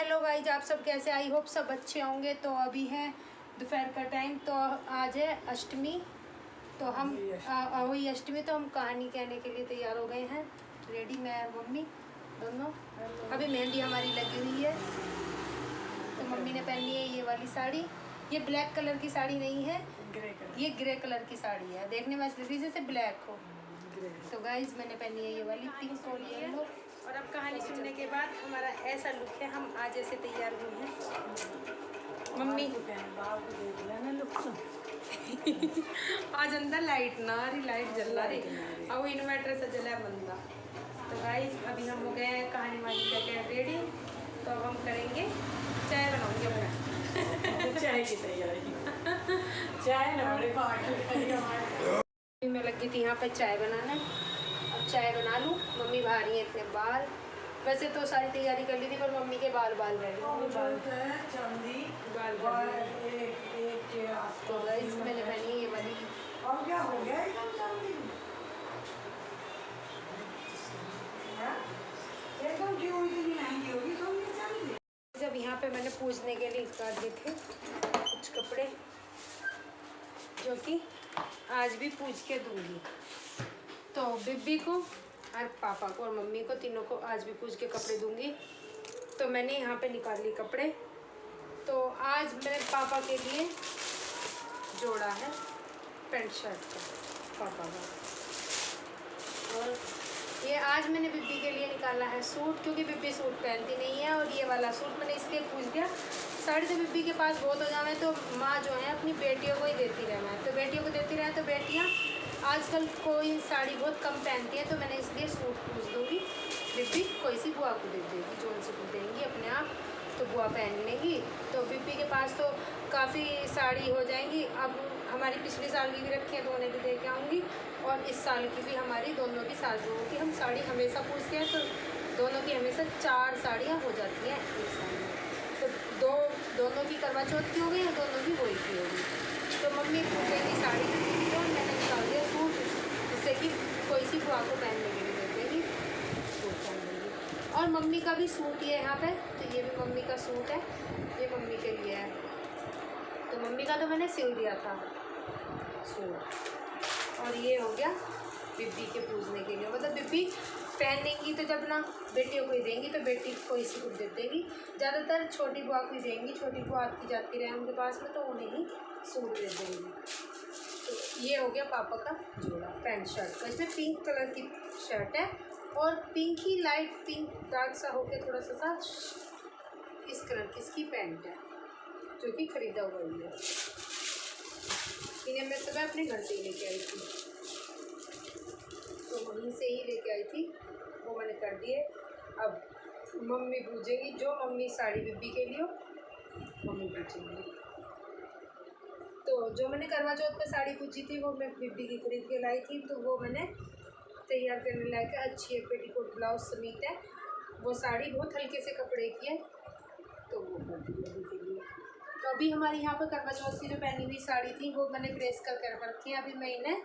Hello guys, आप सब कैसे? आई होप सब अच्छे होंगे। तो अभी है दोपहर का टाइम। तो आज है अष्टमी। तो हम वही अष्टमी, तो हम कहानी कहने के लिए तैयार हो गए हैं। रेडी मैं और मम्मी दोनों। अभी मेहंदी हमारी लगी हुई है। तो मम्मी ने पहनी है ये वाली साड़ी। ये ब्लैक कलर की साड़ी नहीं है, ये ग्रे कलर की साड़ी है। देखने में ऐसी जैसे ब्लैक हो। तो गाइज मैंने पहनी है ये वाली पिंक और येलो। और अब कहानी सुनने के बाद हमारा ऐसा लुक है। हम आज ऐसे तैयार हुए हैं। मम्मी आज अंदर लाइट ना आ रही, लाइट जल रही और इन्वर्टर से जला बंदा। तो गाइस अभी हम हो गए हैं कहानी वाली जगह रेडी। तो अब हम करेंगे चाय, बनाऊंगी अपना चाय की तैयारी। चाय ना बड़े मैं लगी थी यहाँ पे चाय बनाने। अब चाय बना लूँ। मम्मी बाहर ही है इतने बाल। वैसे तो सारी तैयारी कर ली थी, पर मम्मी के बाल रह गए। तो गाइस मैंने पहनी ये वाली। और क्या हो गया? एकदम क्यों इतनी महंगी होगी? जब यहाँ पे मैंने पूजने के लिए कर दिए थे कुछ कपड़े, जो कि आज भी पूज के दूंगी। तो बिब्बी को और पापा को और मम्मी को, तीनों को आज भी पूज के कपड़े दूंगी। तो मैंने यहाँ पे निकाल लिए कपड़े। तो आज मैंने पापा के लिए जोड़ा है पैंट शर्ट का, पापा का। और ये आज मैंने बिब्बी के लिए निकाला है सूट, क्योंकि बिब्बी सूट पहनती नहीं है। और ये वाला सूट मैंने इसलिए पूछ दिया, साड़ी तो बिब्बी के पास बहुत हो जाए, तो माँ जो है अपनी बेटियों को ही देती रहना है। तो बेटियों को देती रहे, तो बेटियाँ आजकल कोई साड़ी बहुत कम पहनती है। तो मैंने इसलिए सूट पूछ दूँगी। बिब्बी कोई सी बुआ को दे देगी, जो उनसे पूछ देंगी अपने आप, तो बुआ पहन लेंगी। तो बिब्बी के पास तो काफ़ी साड़ी हो जाएंगी। अब हमारी पिछले साल की भी रखी है, तो उन्हें भी दे के आऊँगी। और इस साल की भी हमारी दोनों की सास बहू की हम साड़ी हमेशा पूछते हैं। तो दोनों की हमेशा 4 साड़ियाँ हो जाती हैं एक साल में। तो दोनों की करवा चौथ की हो गई और दोनों की वही की होगी। तो मम्मी पूछेगी साड़ी, तो मैंने निकाल दिया सूट, जिससे कि कोई सी बुआ को पहनने के लिए दे देगी, सूट पहन देगी। और मम्मी का भी सूट ही है यहाँ पे। तो ये भी मम्मी का सूट है, ये मम्मी के लिए है। तो मम्मी का तो मैंने सिल दिया था सूट। और ये हो गया बिब्बी के पूजने के लिए। मतलब बिब्बी पहनेंगी तो जब ना बेटियों को ही देंगी, तो बेटी को इसी को दे देगी। ज़्यादातर छोटी बुआ को ही देंगी। छोटी बुआ आती जाती रहे उनके पास में, तो उन्हें ही सूट दे देंगी। तो ये हो गया पापा का जोड़ा पैंट शर्ट का। इसमें पिंक कलर की शर्ट है और पिंक ही लाइट पिंक डार्क सा होकर थोड़ा सा इस कलर की इसकी पैंट है, जो कि ख़रीदा हुआ ही है। इन्हें मैं सुबह अपने घर से ही लेके आई थी, तो वहीं से ही लेके आई थी, वो मैंने कर दिए। अब मम्मी पूजेंगी, जो मम्मी साड़ी बिब्बी के लिए हो मम्मी पूजेंगी। तो जो मैंने करवा चौथ पे साड़ी पूछी थी, वो मैं बिब्बी की खरीद के लाई थी। तो वो मैंने तैयार करने लायक है, अच्छी है, पेटीकोट ब्लाउज समेत है। वो साड़ी बहुत हल्के से कपड़े की है, तो वो कर दी बिब्बी के लिए। तो अभी हमारे यहाँ पर करवा चौथ की जो पहनी हुई साड़ी थी, वो मैंने प्रेस कर रखी है। अभी मैं इन्हें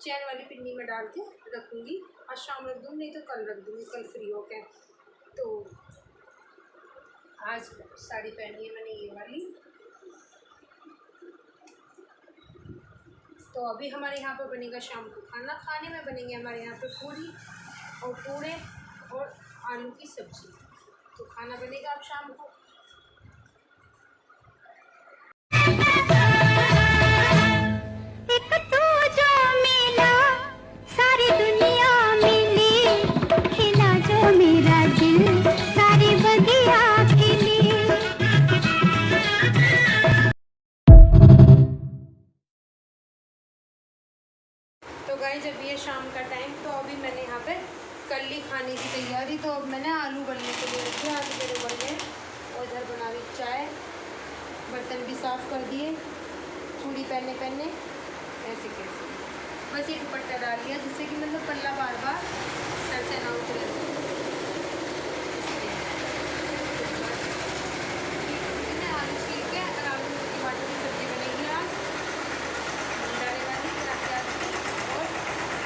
चैन वाली पिन्नी में डाल के रखूँगी। आज शाम रख दूँगी, नहीं तो कल रख दूँगी, कल फ्री हो के। तो आज साड़ी पहनी है मैंने ये वाली। तो अभी हमारे यहाँ पर बनेगा शाम को खाना। खाने में बनेंगे हमारे यहाँ पे पूरी और पूड़े और आलू की सब्ज़ी। तो खाना बनेगा अब शाम को। तो गाइस जब ये शाम का टाइम, तो अभी मैंने यहाँ पे कर ली खाने की तैयारी। तो अब मैंने आलू उबलने के लिए रखे, आलू मेरे उबल गए। और इधर बना रही चाय, बर्तन भी साफ़ कर दिए, चूड़ी पहने ऐसे कैसे बस ये दुपट्टा डाल लिया, जिससे कि मतलब पल्ला बार बार सर से ना उतरे। आलू छील के और आलू टमाटर की सब्ज़ी बनेगी आज, डाले वाली प्याज और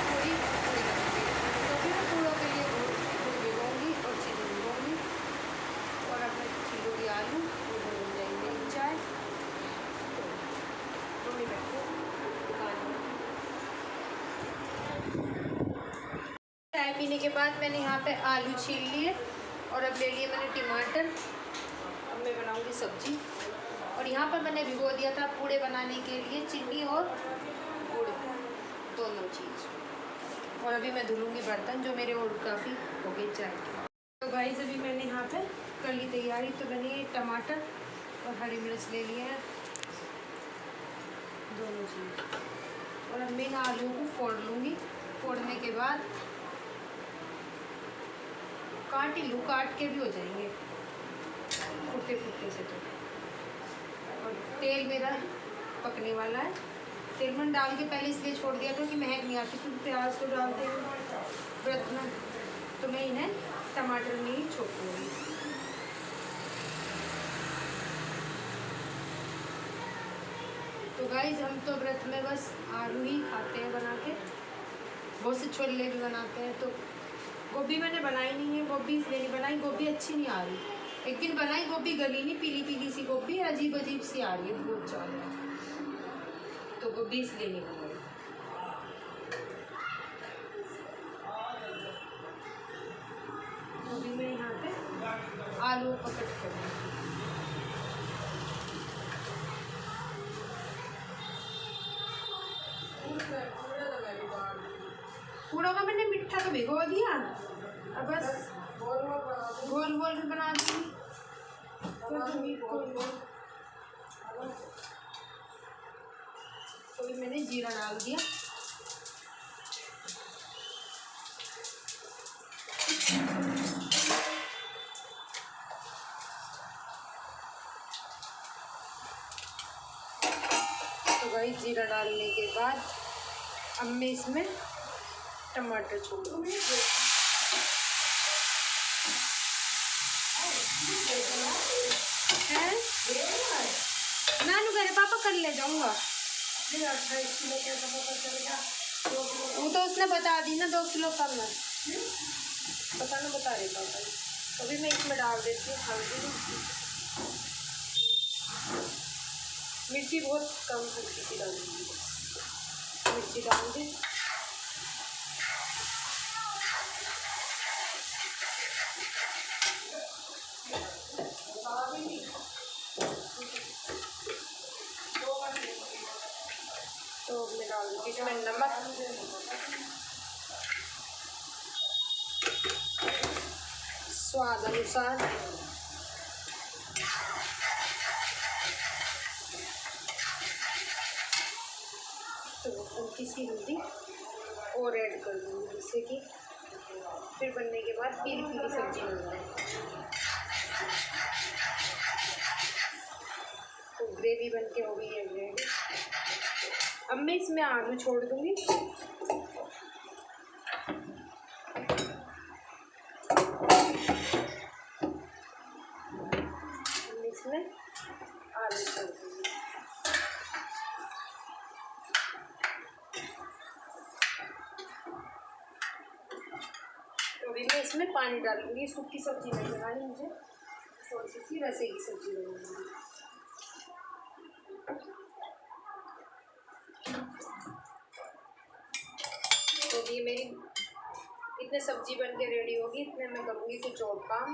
पूरी बनाऊँगी। तो भी मैं पूड़ों के लिए भिगोऊँगी और चीनी भिगोऊँगी। और अब मैं छीलने के बाद मैंने यहाँ पे आलू छील लिए और अब ले लिए मैंने टमाटर। अब मैं बनाऊँगी सब्जी। और यहाँ पर मैंने भिगो दिया था पूड़े बनाने के लिए चीनी और गुड़, दोनों चीज़। और अभी मैं धुलूँगी बर्तन जो मेरे और काफ़ी हो गए चाय के। तो गाइस अभी मैंने यहाँ पे कर ली तैयारी। तो मैंने टमाटर और हरी मिर्च ले लिए हैं, दोनों चीज़। और अब मैं इन आलू को फोड़ लूँगी। फोड़ने के बाद काट ही लूँ, काट के भी हो जाएंगे फुटे फुटे से। तो और तेल मेरा पकने वाला है। तेल में डाल के पहले इसलिए छोड़ दिया था कि महक नहीं आती, क्योंकि प्याज तो डालते हैं व्रत में। तो मैं इन्हें टमाटर में ही छोड़ूंगी। तो गाइस हम तो व्रत में बस आलू ही खाते हैं बना के, बहुत से छोले भी बनाते हैं। तो गोभी मैंने बनाई नहीं है, गोभी इसलिए नहीं बनाई, गोभी अच्छी नहीं आ रही। एक दिन बनाई गोभी गली नहीं, पीली पीली सी गोभी अजीब अजीब सी आ रही है बहुत ज़्यादा, तो गोभी इसलिए नहीं बनाई। अभी मैं यहाँ पे आलू को कट करूँगी। पूरा का मैंने मिठा तो भिगो दिया, अब बस गोल गोल बना दूँगी। तो मैंने जीरा डाल दिया। तो भाई जीरा डालने के बाद अब मैं इसमें टमाटर छोड़ूंगी। नानू कह रहे पापा कर ले जाऊंगा। वो तो उसने बता दी ना 2 किलो कम है, पता ना बता रहे पापा। तो भी मैं इसमें डाल देती हूँ हल्दी। मिर्ची बहुत कम हल्की सी डालूंगी, मिर्ची डाल दी। तो मैं डाल दूँगी इसमें नमक, स्वाद अनुसार। तो हल्की सी हल्दी और ऐड कर दूँगी, जिससे कि फिर बनने के बाद पीली पीली सब्जी बन जाए। तो ग्रेवी बन के हो गई है रेडी। अब मैं इसमें आलू छोड़ दूँगी। इसमें आलू छोड़ दूँगी। तो अभी मैं इसमें पानी डालूंगी। सूखी सब्जी नहीं बनानी मुझे, थोड़ी सी रसे की सब्जी बनाऊंगी। तो ये मेरी इतने सब्जी बन के रेडी होगी, इतने मैं करूँगी कुछ और काम।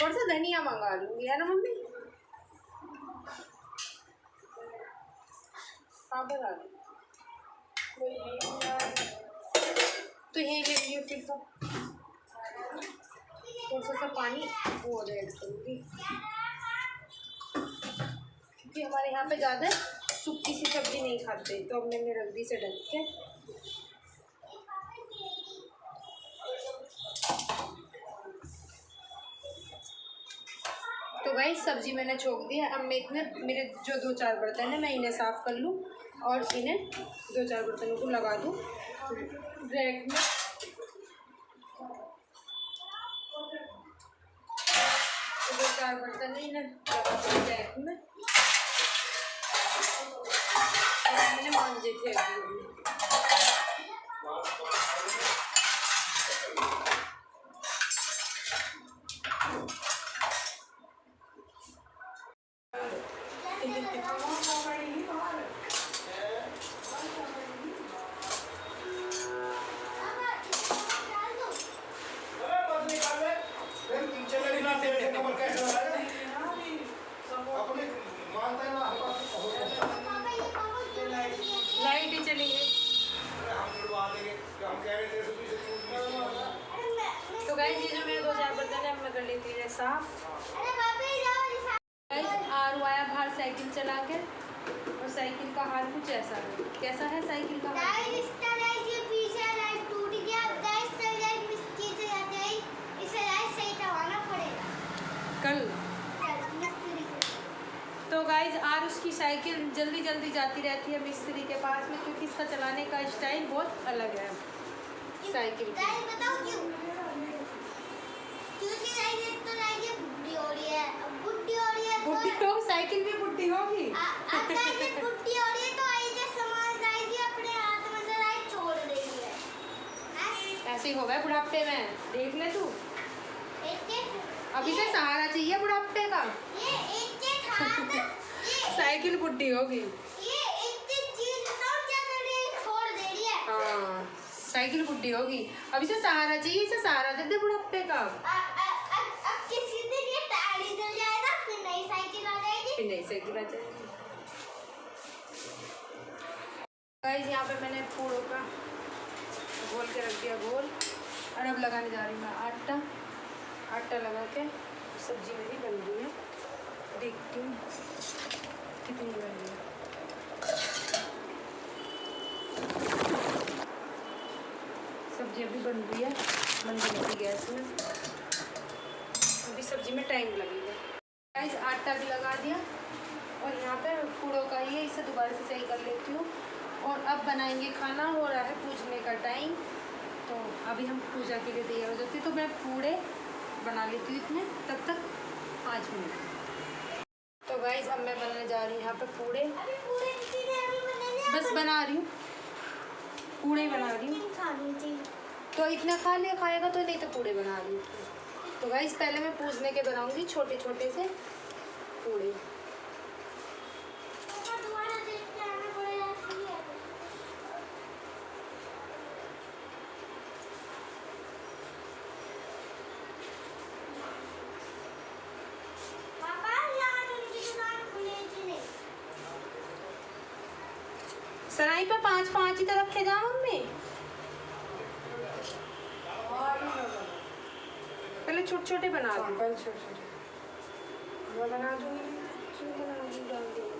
थोड़ा सा धनिया मंगा लूँगी, है ना मम्मी? हाँ बना लो, तो यही ले लियो। फिर तो थोड़ा सा पानी और ऐड करूँगी, क्योंकि हमारे यहाँ पे ज़्यादा सूखी सी सब्जी नहीं खाते। तो अब मैंने रख दी से ढक के। तो भाई सब्जी मैंने छोक दी है। अब मैं इतने मेरे जो 2-4 बर्तन है मैं इन्हें साफ़ कर लूँ और इन्हें 2-4 बर्तनों को लगा दूँ रैक में। तो 2-4 बर्तन है इन्हें लगा दूँ रैक में। मैंने मांजे थे अभी। लेते। लाइट ही चली गई। तो गाइस ये जो मेरे 2-4 बर्तन है मैं कर लेती हूँ साफ। गाइस आरू आया बाहर साइकिल चला के, और साइकिल का हाल कुछ ऐसा है। कैसा है साइकिल का हाल? कल तो गाइज आज उसकी साइकिल जल्दी जल्दी जाती रहती है मिस्त्री के पास में, क्योंकि इसका चलाने का स्टाइल बहुत अलग है साइकिल का। बुढ़ी हो, साइकिल भी बुढ़ी होगी। ऐसे ही होगा बुढ़ापे में, देख ले तू। अभी से सहारा चाहिए बुढ़ापे का। साइकिल बुढ़ी होगी। हाँ साइकिल बुढ़ी होगी, अभी से सहारा चाहिए, इसे सहारा दे दे बुढ़ापे का। फिर नई साइकिल आ जाएगी। गाइस यहाँ पे मैंने फूलों का घोल के रख दिया घोल, और अब लगाने जा रही हूँ मैं आटा। आटा लगा के सब्जी मेरी बन रही है, देखती हूँ कितनी बन रही है। सब्जी अभी बन रही है, मंदी लगी गैस में, अभी सब्जी में टाइम लगेगा। गाइस आटा भी लगा दिया, और यहाँ पे फूलों का ही है, इसे दोबारा से सही कर लेती हूँ। और अब बनाएंगे खाना, हो रहा है पूजने का टाइम, तो अभी हम पूजा के लिए तैयार हो जाते हैं। तो मैं पूड़े बना लेती हूँ इतने, तब तक 5 मिनट। तो गाइस अब मैं बनाने जा रही हूँ यहाँ पे पूड़े। बस बना रही हूँ, पूड़े बना रही हूँ। तो इतना खा ले, खाएगा तो, नहीं तो पूड़े बना रही हूँ। तो गाइस पहले मैं पूजने के बनाऊँगी छोटे छोटे से पूड़े। सराई पे 5-5 ही तो रखे जा मम्मी। पहले छोटे छोटे बना दूँ, पहले छोटे छोटे वो बना दूँगी, डाल दूँगी।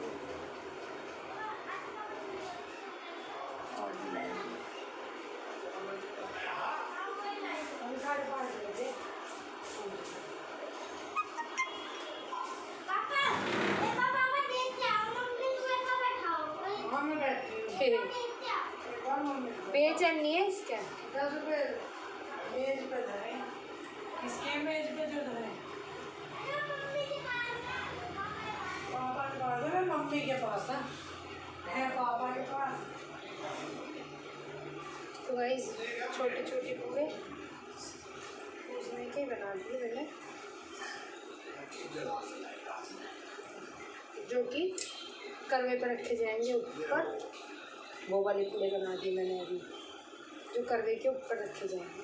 बेचैन नहीं है इसका। 10 रुपये मेज पे धरे, इसके मेज पे जो धरे पापा के पास है, मम्मी के पास है पापा के पास। तो गाइस छोटे छोटे पूरे पूजने के बना दिए मैंने, जो कि करवे पर रखे जाएंगे ऊपर। वो वाले पूड़े बना दिए मैंने अभी, जो करवे के ऊपर रखे जाएंगे।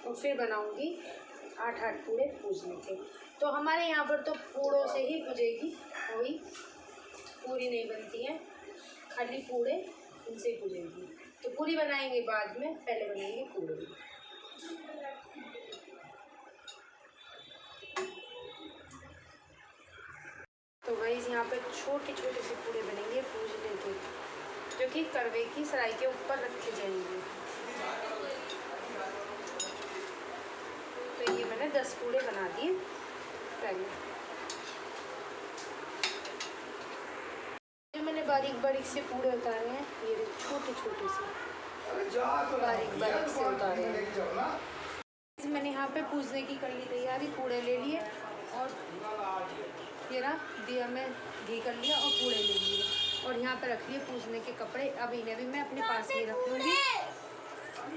और फिर बनाऊंगी 8 पूड़े पूजने के। तो हमारे यहाँ पर तो पूड़ों से ही पूजेगी, कोई पूरी नहीं बनती है, खाली पूड़े इनसे ही पूजेगी। तो पूरी बनाएंगे बाद में, पहले बनाएंगे पूड़े। तो गाइस यहाँ पे छोटे छोटे से पूड़े बनेंगे पूजने के, जो कि करवे की सराई के ऊपर रखे जाएंगे। तो ये मैंने 10 पूड़े बना दिए पहले। ये मैंने बारीक बारीक से पूड़े उतारे हैं, ये छोटे छोटे से बारीक बारीक से उतारे हैं। मैंने यहाँ पे पूजने की कर ली तैयारी, पूड़े ले लिए, और ये रहा दिया में घी कर लिया और पूड़े ले लिए, और यहाँ पे रख लिए पूजने के कपड़े। अब इन्हें भी मैं अपने पास ही रख लूँगी।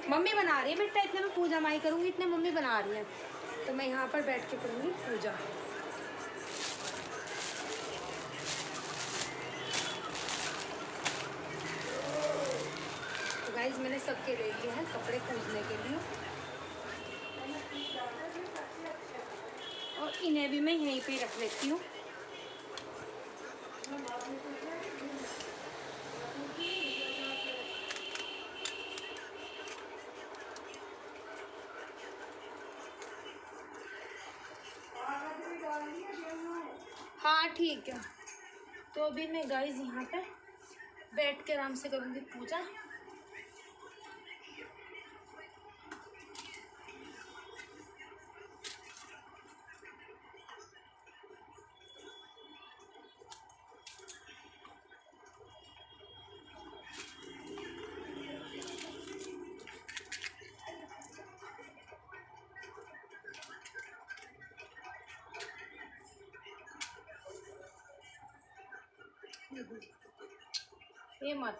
मम्मी बना रही है बेटा, इतने मैं पूजा माई करूँगी, इतने मम्मी बना रही हैं, तो मैं यहाँ पर बैठ के करूँगी पूजा। सबके ले लिए हैं कपड़े पूजने के लिए, और इन्हें भी मैं यहीं पे रख लेती हूँ। हाँ ठीक है। तो अभी मैं गाइस यहाँ पे बैठ के आराम से करूँगी पूजा। ये मत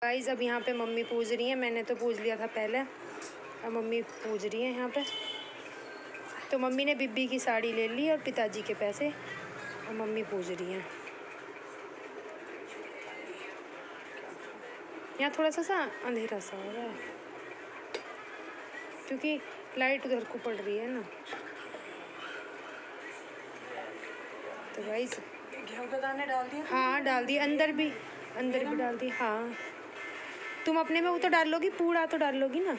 गाइस अब यहाँ पे मम्मी पूज रही है। मैंने तो पूज लिया था पहले, अब मम्मी पूज रही है यहाँ पे। तो मम्मी ने बिब्बी की साड़ी ले ली और पिताजी के पैसे, और मम्मी पूज रही हैं। यहाँ थोड़ा सा अंधेरा सा हो रहा है क्योंकि लाइट उधर को पड़ रही है ना। तो गाइस गेहूं के दाने डाल दिए? हाँ डाल दिए, अंदर भी डाल दिए। हाँ तुम अपने में वो तो डाल लोगी, पूड़ा तो डाल लोगी ना,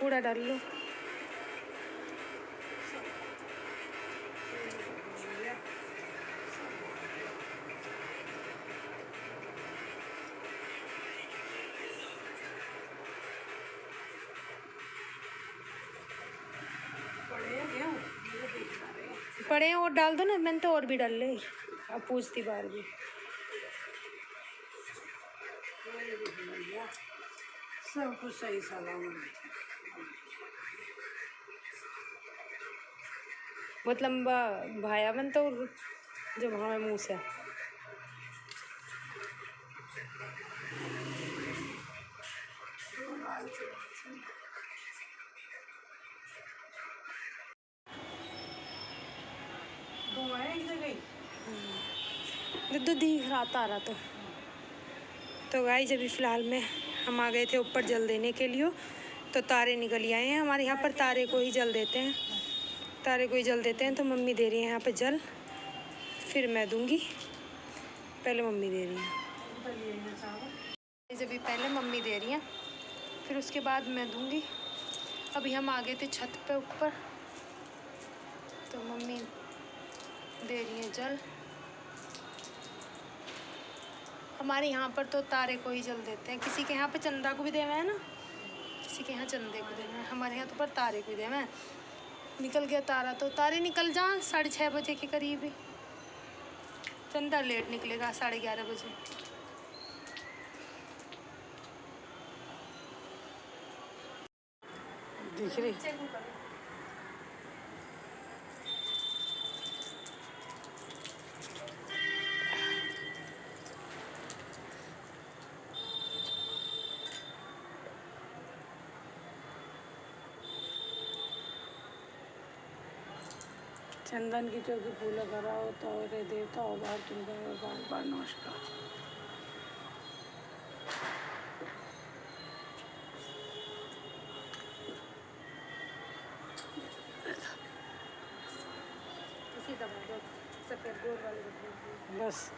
पूड़ा डाल लो। पड़े हैं और डाल दो ना, मैंने तो और भी डाल ले, अब पूछती बार भी। सब कुछ सही सलामत। बहुत लंबा भाया मन तो जो वहाँ में मुँह से दूध ही रात आ रहा। तो गाइस अभी फ़िलहाल में हम आ गए थे ऊपर जल देने के लिए। तो तारे निकल ही आए हैं हमारे यहाँ पर, तारे को ही जल देते हैं, तारे को ही जल देते हैं। तो मम्मी दे रही है यहाँ पे जल, फिर मैं दूंगी, पहले मम्मी दे रही है। अभी पहले मम्मी दे रही हैं, फिर उसके बाद मैं दूंगी। अभी हम आ गए थे छत पे ऊपर, तो मम्मी दे रही हैं जल। हमारे यहाँ पर तो तारे को ही जल देते हैं। किसी के यहाँ पे चंदा को भी देवा है ना, किसी के यहाँ चंदे को देवा है, हमारे यहाँ तो पर तारे को ही देवा है। निकल गया तारा तो तारे निकल जा 6:30 बजे के करीब ही। चंदा लेट निकलेगा 11:30 बजे। दिख रही चंदन की चौकी फूल भरा हो तो रे देवता हो बार तुमको बार बार नमस्कार। इसी दबा दो सफेद गोल वाले बस।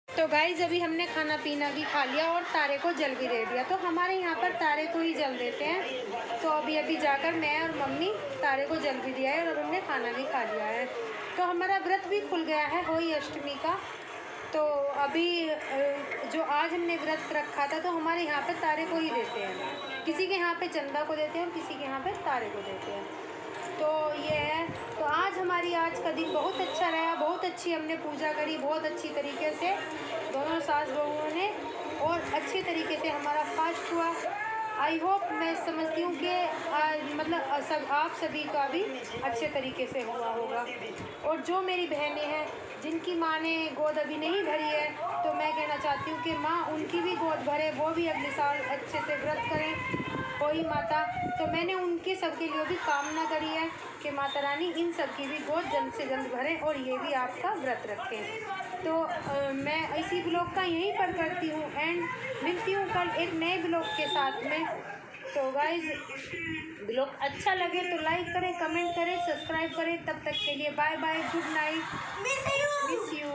तो गाइज अभी हमने खाना पीना भी खा लिया और तारे को जल भी दे दिया। तो हमारे यहाँ पर तारे को ही जल देते हैं। तो अभी जाकर मैं और मम्मी तारे को जल भी दिया है और हमने खाना भी खा लिया है। तो हमारा व्रत भी खुल गया है होली अष्टमी का। तो अभी जो आज हमने व्रत रखा था तो हमारे यहाँ पर तारे को ही देते हैं। किसी के यहाँ पे चंदा को देते हैं और किसी के यहाँ पे तारे को देते हैं। तो ये है। तो आज का दिन बहुत अच्छा रहा, बहुत अच्छी हमने पूजा करी, बहुत अच्छी तरीके से दोनों सास बहुओं ने, और अच्छे तरीके से हमारा फास्ट हुआ। आई होप, मैं समझती हूँ कि मतलब सब आप सभी का भी अच्छे तरीके से हुआ होगा। और जो मेरी बहनें हैं जिनकी माँ ने गोद अभी नहीं भरी है, तो मैं कहना चाहती हूँ कि माँ उनकी भी गोद भरे, वो भी अगले साल अच्छे से व्रत करें कोई माता। तो मैंने उनके सबके लिए भी कामना करी है कि माता रानी इन सब की भी गोद जल्द से जल्द भरें और ये भी आपका व्रत रखें। तो मैं इसी ब्लॉग का यहीं पर करती हूँ एंड मिलती हूँ कल एक नए ब्लॉग के साथ में। तो गाइज ब्लॉग अच्छा लगे तो लाइक करें, कमेंट करें, सब्सक्राइब करें। तब तक के लिए bye bye, good night, miss you.